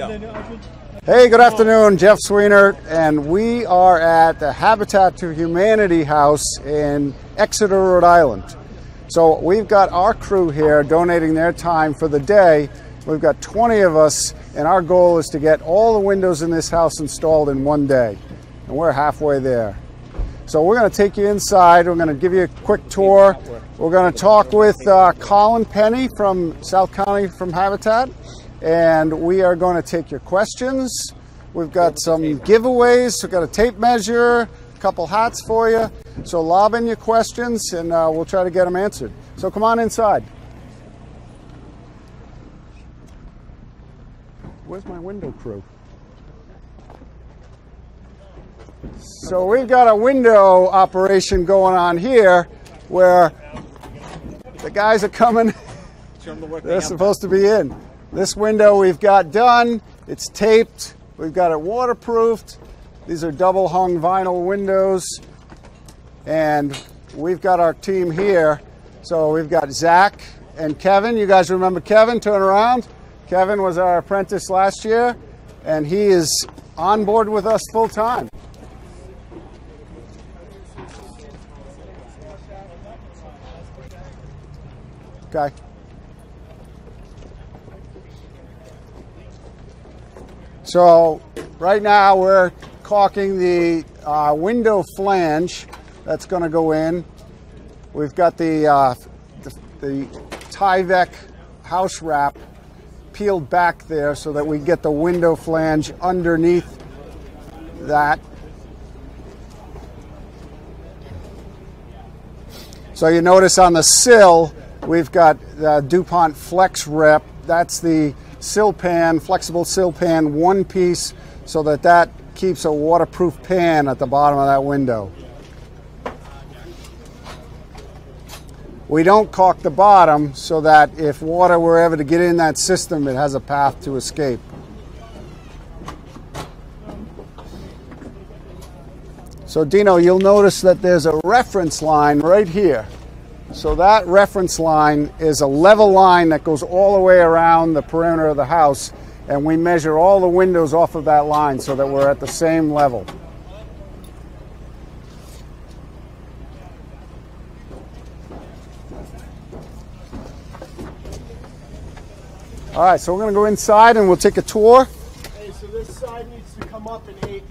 Hey, good afternoon. Jeff Sweenor, and we are at the Habitat to Humanity house in Exeter, Rhode Island. So we've got our crew here donating their time for the day. We've got 20 of us, and our goal is to get all the windows in this house installed in one day. And we're halfway there. So we're going to take you inside. We're going to give you a quick tour. We're going to talk with Colin Penny from South County from Habitat. And we are going to take your questions. We've got some giveaways. We've got a tape measure, a couple hats for you. So lob in your questions and we'll try to get them answered. So come on inside. Where's my window crew? So we've got a window operation going on here where the guys are coming. They're supposed to be in. This window we've got done. It's taped. We've got it waterproofed. These are double hung vinyl windows. And we've got our team here. So we've got Zach and Kevin. You guys remember Kevin? Turn around. Kevin was our apprentice last year, and he is on board with us full time. Okay. So right now we're caulking the window flange that's going to go in. We've got the Tyvek house wrap peeled back there so that we get the window flange underneath that. So you notice on the sill we've got the DuPont Flex Rep. That's the sill pan, flexible sill pan, one piece, so that keeps a waterproof pan at the bottom of that window. We don't caulk the bottom so that if water were ever to get in that system, it has a path to escape. So Dino, you'll notice that there's a reference line right here. So that reference line is a level line that goes all the way around the perimeter of the house, and we measure all the windows off of that line so that we're at the same level. All right, so we're going to go inside and we'll take a tour. Okay, so this side needs to come up an 8.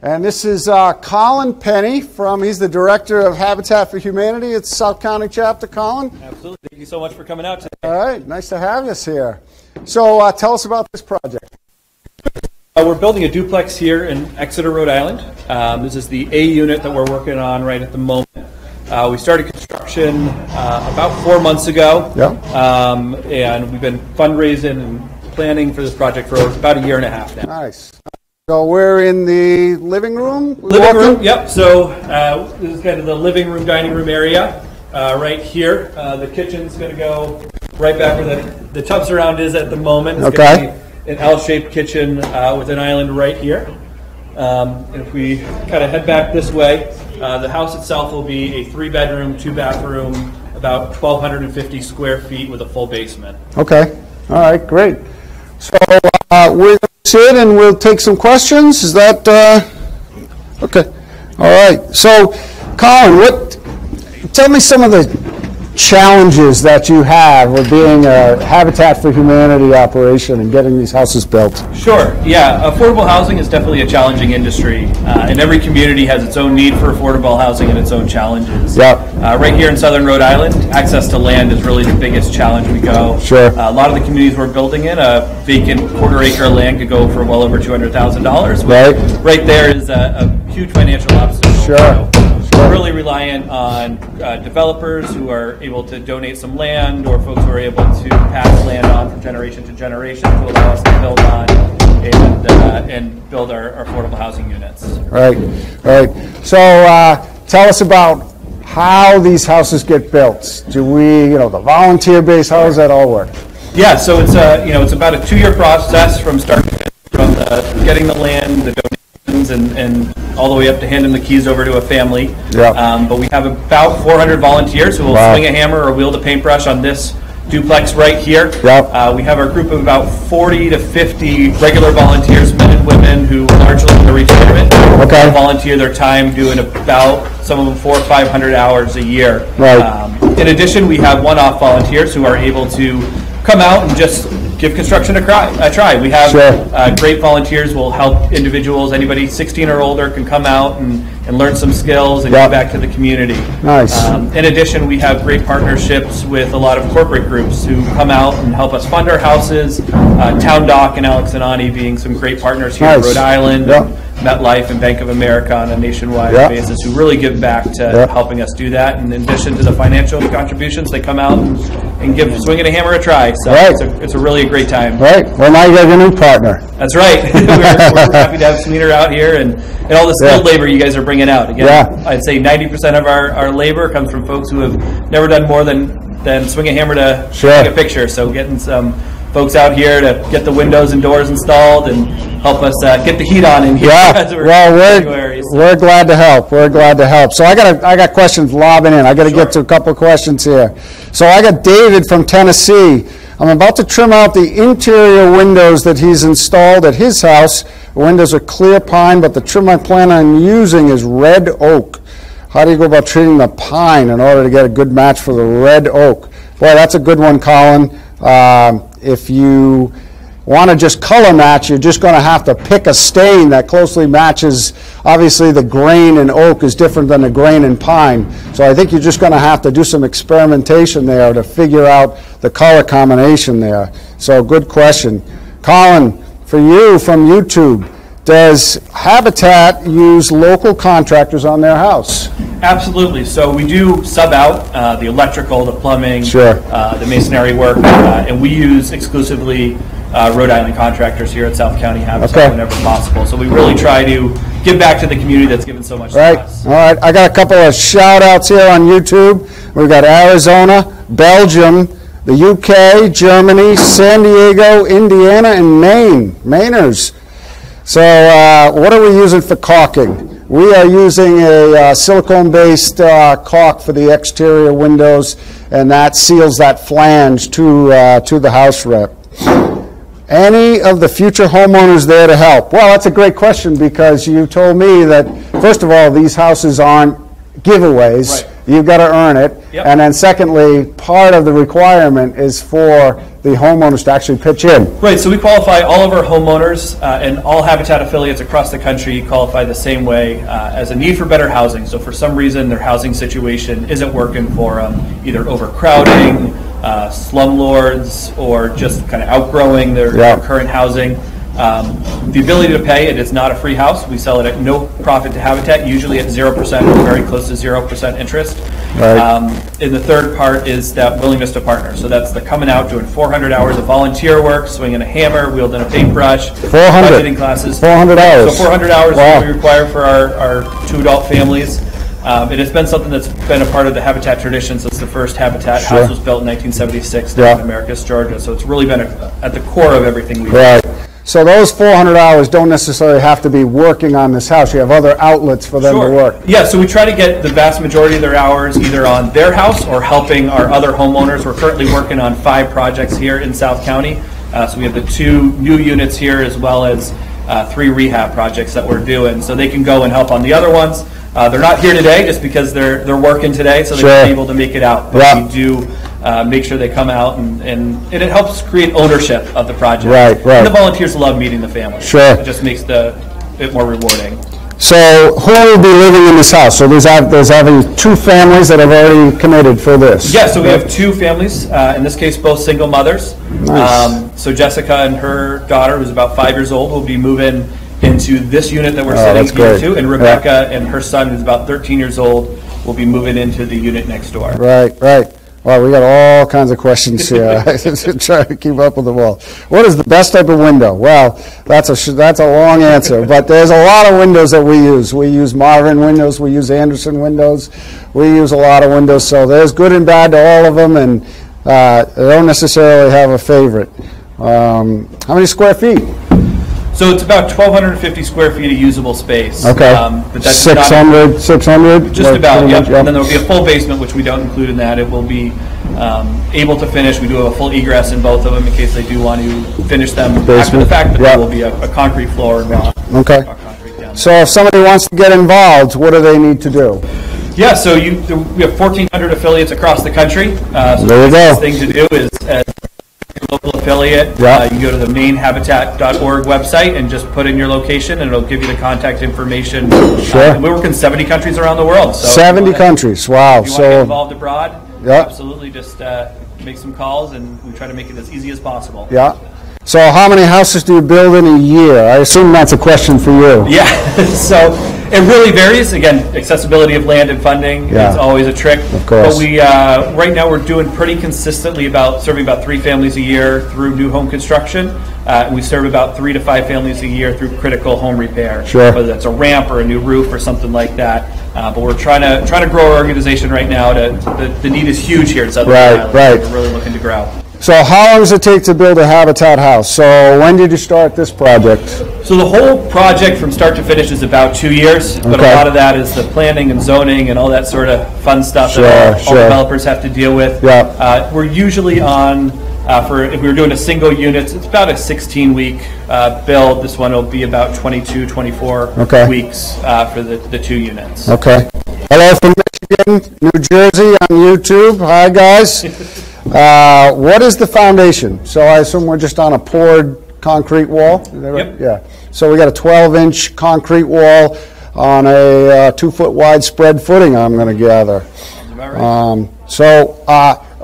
And this is Colin Penny he's the director of Habitat for Humanity. It's South County chapter. Colin? Absolutely. Thank you so much for coming out today. All right, nice to have us here. So tell us about this project. We're building a duplex here in Exeter, Rhode Island. This is the A unit that we're working on right at the moment. We started construction about 4 months ago. Yep. And we've been fundraising and planning for this project for about a year and a half now. Nice. So we're in the living room? Living room, yep. So this is kind of the living room, dining room area right here. The kitchen's going to go right back where the tub surround is at the moment. It's going to be an L-shaped kitchen with an island right here. And if we kind of head back this way, the house itself will be a 3-bedroom, 2-bathroom, about 1,250 square feet with a full basement. Okay. All right, great. So we're going to sit and we'll take some questions. Is that okay? All right. So, Colin, tell me some of the challenges that you have with being a Habitat for Humanity operation and getting these houses built. Sure. Yeah, affordable housing is definitely a challenging industry, and every community has its own need for affordable housing and its own challenges. Yeah. Right here in southern Rhode Island, access to land is really the biggest challenge we go. Sure. A lot of the communities we're building in, a vacant quarter-acre land could go for well over $200,000. Right. Right there is a huge financial obstacle. Sure. We're really reliant on developers who are able to donate some land, or folks who are able to pass land on from generation to generation to allow us to build on and build our affordable housing units. Right, right. So tell us about how these houses get built. Do we, the volunteer-based, how does that all work? Yeah, so it's it's about a 2-year process from start to finish, from getting the land, the donations, and all the way up to handing the keys over to a family. Yeah. But we have about 400 volunteers who will swing a hammer or wield a paintbrush on this duplex right here. Yep. We have our group of about 40 to 50 regular volunteers, men and women, who largely in the retirement volunteer their time doing about, some of them 400 or 500 hours a year. Right. In addition, we have one-off volunteers who are able to come out and just give construction a try. We have great volunteers who will help individuals. Anybody 16 or older can come out and learn some skills and give back to the community. Nice. In addition, we have great partnerships with a lot of corporate groups who come out and help us fund our houses. Town Dock and Alex and Ani being some great partners here in Rhode Island. MetLife and Bank of America on a nationwide basis, who really give back to helping us do that. And in addition to the financial contributions, they come out and give Swinging a Hammer a try. So it's a really great time. Right. Well, now you have your new partner. That's right. we're happy to have Sweenor out here and all the skilled labor you guys are bringing out. Again, I'd say 90% of our labor comes from folks who have never done more than swing a hammer to take a picture. So getting some folks out here to get the windows and doors installed and help us get the heat on in here. We're glad to help. We're glad to help. So I got questions lobbing in. I got to get to a couple of questions here. So I got David from Tennessee. I'm about to trim out the interior windows that he's installed at his house. The windows are clear pine, but the trim I plan on using is red oak. How do you go about treating the pine in order to get a good match for the red oak? Boy, that's a good one, Colin. If you want to just color match, you're just going to have to pick a stain that closely matches. Obviously, the grain in oak is different than the grain in pine. So I think you're just going to have to do some experimentation there to figure out the color combination there. So good question. Colin, for you from YouTube, does Habitat use local contractors on their house? Absolutely. So we do sub out the electrical, the plumbing, the masonry work, and we use exclusively Rhode Island contractors here at South County Habitat whenever possible. So we really try to give back to the community that's given so much to us. All right. I got a couple of shout outs here on YouTube. We've got Arizona, Belgium, the UK, Germany, San Diego, Indiana, and Maine. Mainers. So what are we using for caulking? We are using a silicone-based caulk for the exterior windows, and that seals that flange to the house rep. Any of the future homeowners there to help? Well, that's a great question, because you told me that, first of all, these houses aren't giveaways. You've got to earn it. And then secondly, part of the requirement is for the homeowners to actually pitch in. Right, so we qualify all of our homeowners and all Habitat affiliates across the country qualify the same way as a need for better housing. So for some reason their housing situation isn't working for them, either overcrowding, slumlords, or just kind of outgrowing their current housing. The ability to pay, it is not a free house. We sell it at no profit to Habitat, usually at 0% or very close to 0% interest. And the third part is that willingness to partner. So that's the coming out, doing 400 hours of volunteer work, swinging a hammer, wielding a paintbrush, budgeting classes. 400 hours. So 400 hours is what we require for our 2 adult families. It has been something that's been a part of the Habitat tradition since the first Habitat house was built in 1976 down in Americus, Georgia. So it's really been at the core of everything we do. So those 400 hours don't necessarily have to be working on this house. You have other outlets for them to work. Yeah, so we try to get the vast majority of their hours either on their house or helping our other homeowners. We're currently working on 5 projects here in South County. So we have the 2 new units here as well as 3 rehab projects that we're doing. So they can go and help on the other ones. They're not here today just because they're working today, so they're not able to make it out. But we do make sure they come out, and it helps create ownership of the project. And the volunteers love meeting the family. It just makes it more rewarding. So who will be living in this house? So there's having 2 families that have already committed for this. Yeah, so we have 2 families, in this case both single mothers. So Jessica and her daughter, who's about 5 years old, will be moving into this unit that we're sitting here to, and Rebecca and her son, who's about 13 years old, will be moving into the unit next door. Well, we got all kinds of questions here. Trying to keep up with them all. What is the best type of window? Well, that's a long answer, but there's a lot of windows that we use. We use Marvin windows, we use Anderson windows, we use a lot of windows, so there's good and bad to all of them, and they don't necessarily have a favorite. How many square feet? So it's about 1,250 square feet of usable space. But that's 600? Just about, And then there will be a full basement, which we don't include in that. It will be able to finish. We do have a full egress in both of them in case they do want to finish them after the fact, but there will be a concrete floor and okay. Concrete down. So if somebody wants to get involved, what do they need to do? Yeah, so we have 1,400 affiliates across the country. So there you go. The thing to do is, as your local affiliate, you go to the mainhabitat.org website and just put in your location, and it'll give you the contact information. Sure. We work in 70 countries around the world. So 70 countries. Wow. If you want to get involved abroad, Yep. absolutely just make some calls, and we try to make it as easy as possible. Yeah. So how many houses do you build in a year? I assume that's a question for you. Yeah. So it really varies. Again, accessibility of land and funding is always a trick. Of course. But we right now we're doing pretty consistently serving about 3 families a year through new home construction. We serve about 3 to 5 families a year through critical home repair. Sure. Whether that's a ramp or a new roof or something like that. But we're trying to grow our organization right now. The need is huge here in Southern Rhode Island. Right. We're really looking to grow. So how long does it take to build a Habitat house? So when did you start this project? So the whole project from start to finish is about 2 years, but a lot of that is the planning and zoning and all that sort of fun stuff that all developers have to deal with. Yeah. We're usually on, if we were doing a single unit, it's about a 16-week build. This one will be about 22, 24 weeks for the 2 units. Okay. Hello from Michigan, New Jersey on YouTube. Hi, guys. What is the foundation? So I assume we're just on a poured concrete wall? Is that right? Yep. Yeah. So we got a 12-inch concrete wall on a 2-foot wide spread footing, I'm going to gather.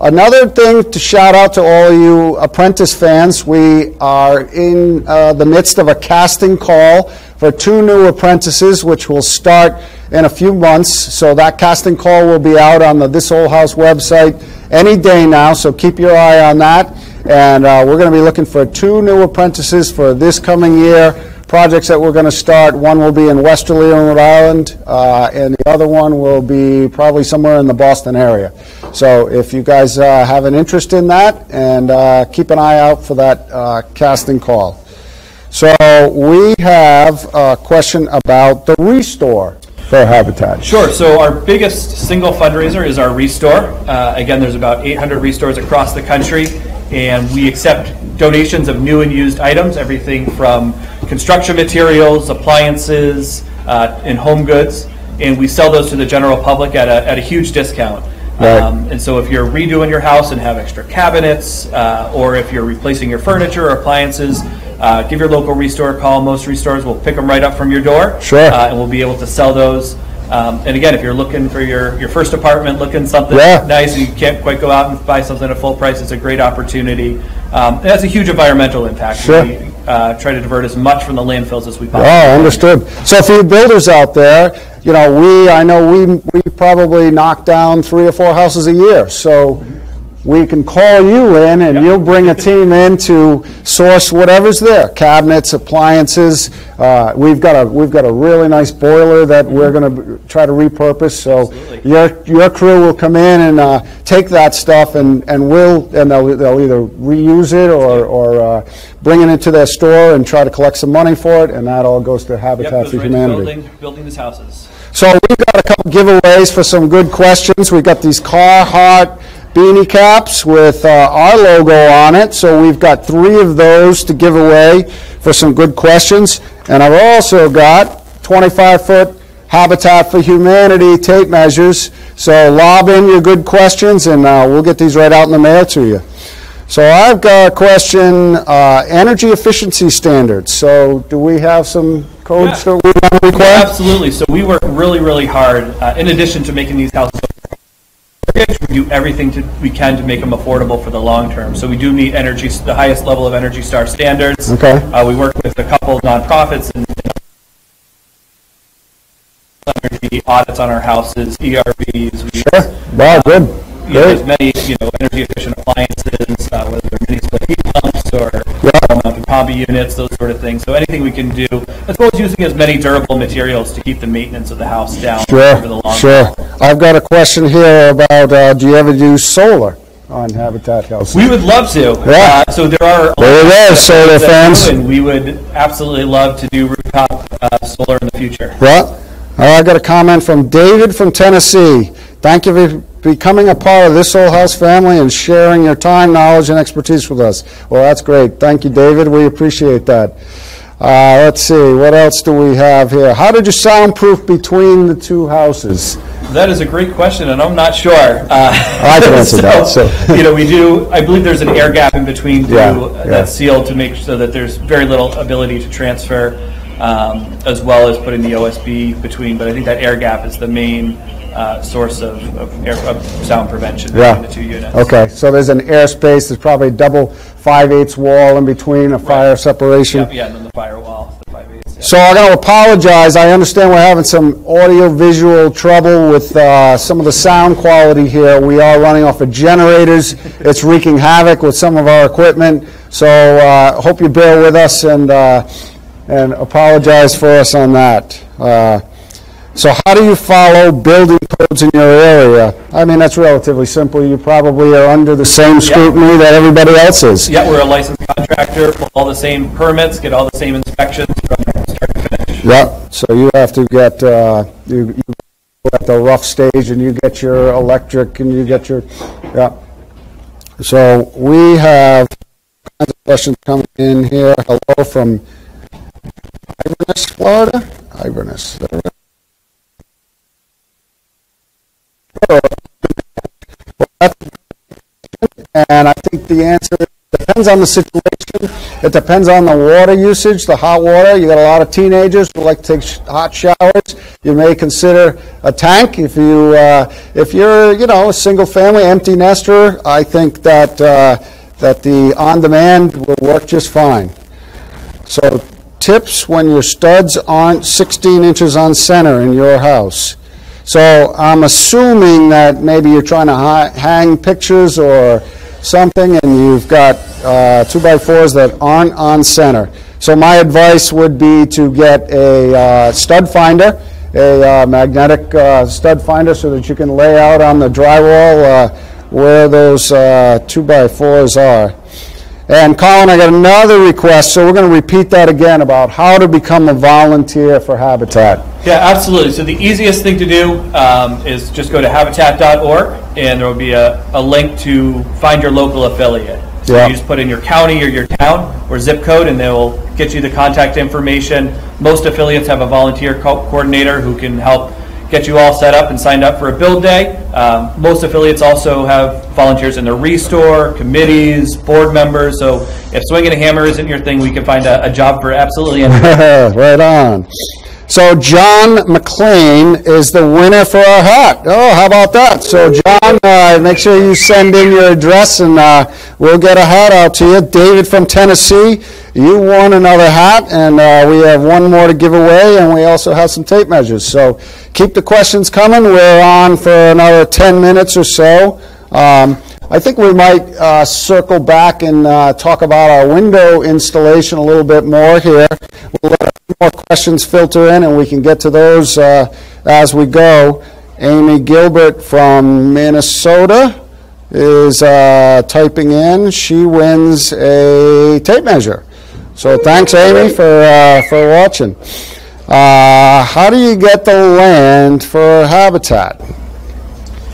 Another thing to shout out to all you apprentice fans, we are in the midst of a casting call for 2 new apprentices, which will start in a few months. So that casting call will be out on the This Old House website any day now, so keep your eye on that. And we're going to be looking for 2 new apprentices for this coming year. Projects that we're going to start, one will be in Westerly, Rhode Island, and the other one will be probably somewhere in the Boston area. So if you guys have an interest in that, and keep an eye out for that casting call. So we have a question about the Restore for Habitat. Sure. So our biggest single fundraiser is our Restore. Again, there's about 800 Restores across the country, and we accept donations of new and used items, everything from construction materials, appliances, and home goods, and we sell those to the general public at a huge discount. Right. And so if you're redoing your house and have extra cabinets, or if you're replacing your furniture or appliances, give your local Restore a call. Most Restores will pick them right up from your door. Sure. And we'll be able to sell those. And again, if you're looking for your first apartment, looking something nice, and you can't quite go out and buy something at full price, it's a great opportunity. It has a huge environmental impact. Sure. We try to divert as much from the landfills as we possibly can. Understood. So for you builders out there, you know, I know we probably knock down 3 or 4 houses a year. So we can call you in, and you'll bring a team in to source whatever's there, cabinets, appliances. We've got a really nice boiler that we're going to try to repurpose. So your crew will come in and take that stuff, and they'll either reuse it or bring it into their store and try to collect some money for it, and that all goes to Habitat for Humanity. Building these houses. So we've got a couple giveaways for some good questions. We've got these Carhartt beanie caps with our logo on it. So we've got 3 of those to give away for some good questions. And I've also got 25-foot Habitat for Humanity tape measures. So lob in your good questions, and we'll get these right out in the mail to you. So I've got a question, energy efficiency standards. So do we have some codes that we want to require? Yeah, absolutely. So we work really, really hard. In addition to making these houses, we do everything we can to make them affordable for the long term. So we do meet the highest level of Energy Star standards. Okay. We work with a couple of nonprofits and energy audits on our houses, ERVs. Sure. Wow, good. There's many, energy efficient appliances, whether they're mini split heat pumps or mounted combi units, those sort of things. So anything we can do, as well as using as many durable materials to keep the maintenance of the house down over the long term. I've got a question here about, do you ever do solar on Habitat houses? We would love to. Yeah. So there are solar fans. And we would absolutely love to do rooftop solar in the future. Yeah. I got a comment from David from Tennessee. Thank you becoming a part of this Old House family and sharing your time, knowledge, and expertise with us. Well, that's great. Thank you, David. We appreciate that. Let's see, what else do we have here? How did you soundproof between the two houses? That is a great question, and I'm not sure. I can answer that. So. We do, I believe there's an air gap in between that's sealed to make sure that there's very little ability to transfer, as well as putting the OSB between, but I think that air gap is the main source of sound prevention between the two units. Okay, so there's an airspace. There's probably a double 5/8 wall in between, a fire separation. Yeah, and then the firewall, the 5/8. Yeah. So I'm going to apologize. I understand we're having some audio-visual trouble with some of the sound quality here. We are running off of generators. It's wreaking havoc with some of our equipment. So hope you bear with us and apologize for us on that. So how do you follow building codes in your area? I mean, that's relatively simple. You probably are under the same scrutiny that everybody else is. Yeah, we're a licensed contractor, pull all the same permits, get all the same inspections from start to finish. Yeah, so you have to get, you go at the rough stage and you get your electric and you get your, So we have kinds of questions coming in here. Hello from Inverness, Florida. Inverness. And I think the answer depends on the situation. It depends on the water usage, the hot water. You got a lot of teenagers who like to take hot showers. You may consider a tank. If you're a single family empty nester, I think that that the on-demand will work just fine. So tips when your studs aren't 16 inches on center in your house. So I'm assuming that maybe you're trying to hang pictures or something and you've got 2x4s that aren't on center. So my advice would be to get a stud finder, a magnetic stud finder, so that you can lay out on the drywall where those 2x4s are. And Colin, I got another request, so we're going to repeat that again about how to become a volunteer for Habitat. Yeah, absolutely. So the easiest thing to do is just go to habitat.org, and there will be a link to find your local affiliate. So you just put in your county or your town or zip code, and they will get you the contact information. Most affiliates have a volunteer coordinator who can help get you all set up and signed up for a build day. Most affiliates also have volunteers in the restore, committees, board members. So if swinging a hammer isn't your thing, we can find a job for absolutely anything. Right on. So John McLean is the winner for our hat. Oh, how about that? So John, make sure you send in your address and we'll get a hat out to you. David from Tennessee, you won another hat, and we have one more to give away, and we also have some tape measures. So keep the questions coming. We're on for another 10 minutes or so. I think we might circle back and talk about our window installation a little bit more here. We'll let more questions filter in, and we can get to those as we go. Amy Gilbert from Minnesota is typing in. She wins a tape measure. So thanks, Amy, for watching. How do you get the land for Habitat?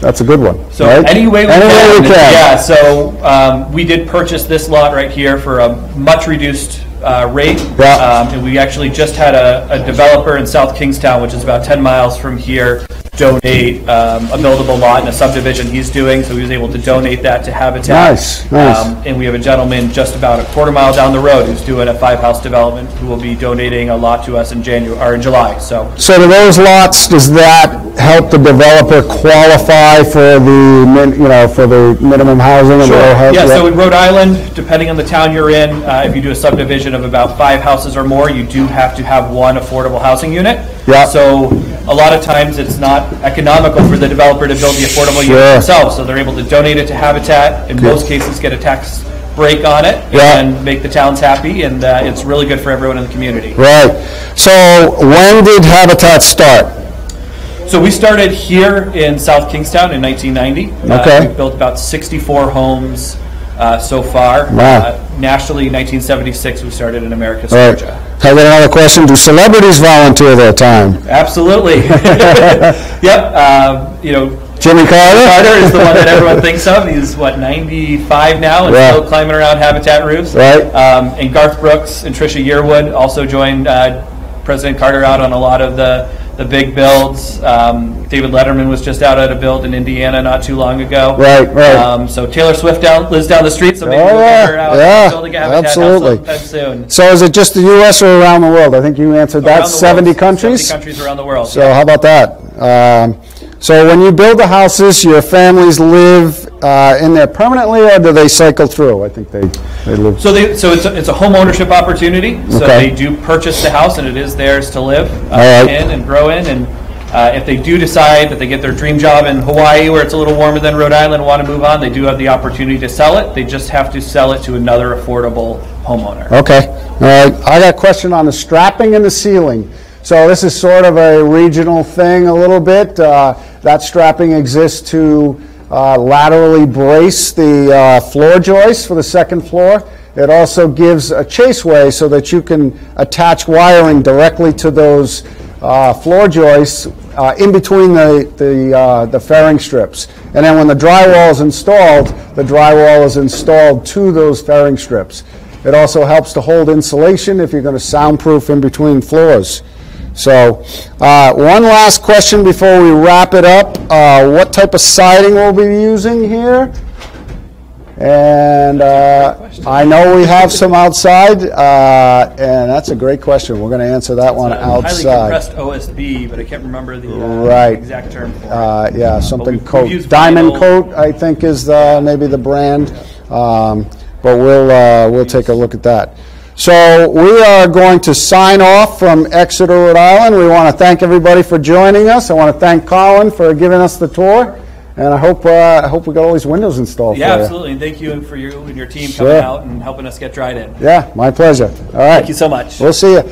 That's a good one. So right? any way we can. Yeah, so we did purchase this lot right here for a much reduced rate. And we actually just had a developer in South Kingstown, which is about 10 miles from here, donate a buildable lot in a subdivision he's doing, so he was able to donate that to Habitat. Nice. And we have a gentleman just about a quarter mile down the road who's doing a 5-house development who will be donating a lot to us in July. So do those lots, does that help the developer qualify for the minimum housing? Sure. Yeah. So in Rhode Island, depending on the town you're in, if you do a subdivision of about 5 houses or more, you do have to have one affordable housing unit. Yeah. So a lot of times it's not economical for the developer to build the affordable unit themselves, so they're able to donate it to Habitat. In most cases, get a tax break on it and make the towns happy, and it's really good for everyone in the community. Right. So when did Habitat start? So we started here in South Kingstown in 1990. Okay. We've built about 64 homes so far. Wow. Nationally, in 1976, we started in Americus, Georgia. I got another question. Do celebrities volunteer their time? Absolutely. Yep. Jimmy Carter? Carter is the one that everyone thinks of. He's, what, 95 now and still climbing around Habitat roofs. Right. And Garth Brooks and Tricia Yearwood also joined President Carter out on a lot of the big builds. David Letterman was just out at a build in Indiana not too long ago. Right. So Taylor Swift lives down the street, so maybe we'll get her out building a Habitat absolutely. house sometime soon. So is it just the U.S. or around the world? I think you answered that. 70 countries? 70 countries around the world. So how about that? So when you build the houses, your families live in there permanently, or do they cycle through? I think they live. So it's a home ownership opportunity. So they do purchase the house, and it is theirs to live in and grow in. And if they do decide that they get their dream job in Hawaii, where it's a little warmer than Rhode Island, and want to move on, they do have the opportunity to sell it. They just have to sell it to another affordable homeowner. Okay. All right. I got a question on the strapping and the ceiling. So this is sort of a regional thing a little bit. That strapping exists to laterally brace the floor joists for the second floor. It also gives a chaseway so that you can attach wiring directly to those floor joists in between the fairing strips. And then when the drywall is installed, the drywall is installed to those fairing strips. It also helps to hold insulation if you're going to soundproof in between floors. So one last question before we wrap it up. What type of siding we'll be using here? And I know we have some outside, and that's a great question. We're going to answer that one outside. Highly compressed OSB, but I can't remember the exact term for it. Yeah, something coat. Diamond Coat, I think, is maybe the brand. But we'll take a look at that. So we are going to sign off from Exeter, Rhode Island. We want to thank everybody for joining us. I want to thank Colin for giving us the tour, and I hope we got all these windows installed. Yeah, absolutely. And thank you for you and your team coming out and helping us get dried in. Yeah, my pleasure. All right. Thank you so much. We'll see you.